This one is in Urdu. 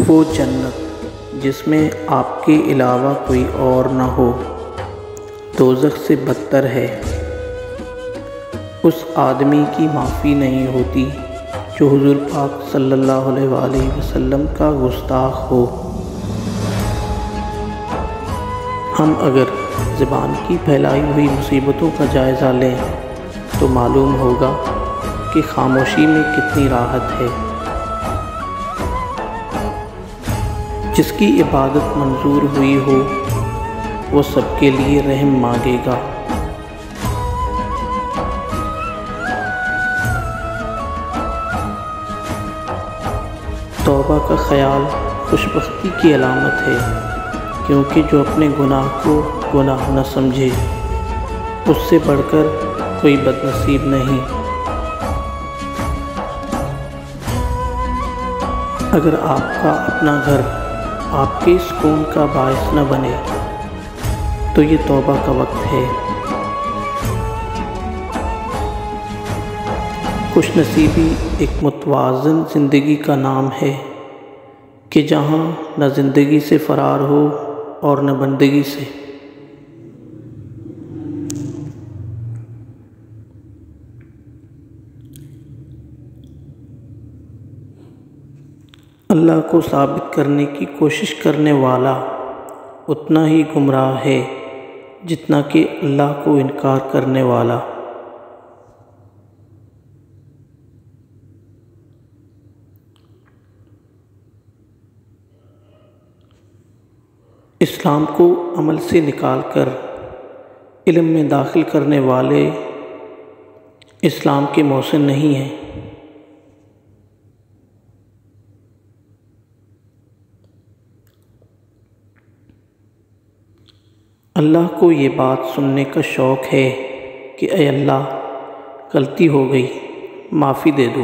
وہ جنت جس میں آپ کے علاوہ کوئی اور نہ ہو دوزخ سے بدتر ہے۔ اس آدمی کی معافی نہیں ہوتی جو حضور پاک صلی اللہ علیہ وآلہ وسلم کا گستاخ ہو۔ ہم اگر زبان کی پھیلائی ہوئی مصیبتوں کا جائزہ لیں تو معلوم ہوگا کہ خاموشی میں کتنی راحت ہے۔ جس کی عبادت منظور ہوئی ہو وہ سب کے لیے رحم مانگے گا۔ توبہ کا خیال خوش بختی کی علامت ہے، کیونکہ جو اپنے گناہ کو گناہ نہ سمجھے اس سے بڑھ کر کوئی بد نصیب نہیں۔ اگر آپ کا اپنا گھر آپ کے سکون کا باعث نہ بنے تو یہ توبہ کا وقت ہے۔ خوش نصیبی ایک متوازن زندگی کا نام ہے کہ جہاں نہ زندگی سے فرار ہو اور نہ بندگی سے۔ اللہ کو ثابت کرنے کی کوشش کرنے والا اتنا ہی گمراہ ہے جتنا کہ اللہ کو انکار کرنے والا۔ اسلام کو عمل سے نکال کر علم میں داخل کرنے والے اسلام کے محسن نہیں ہیں۔ اللہ کو یہ بات سننے کا شوق ہے کہ اے اللہ غلطی ہو گئی، معافی دے دو۔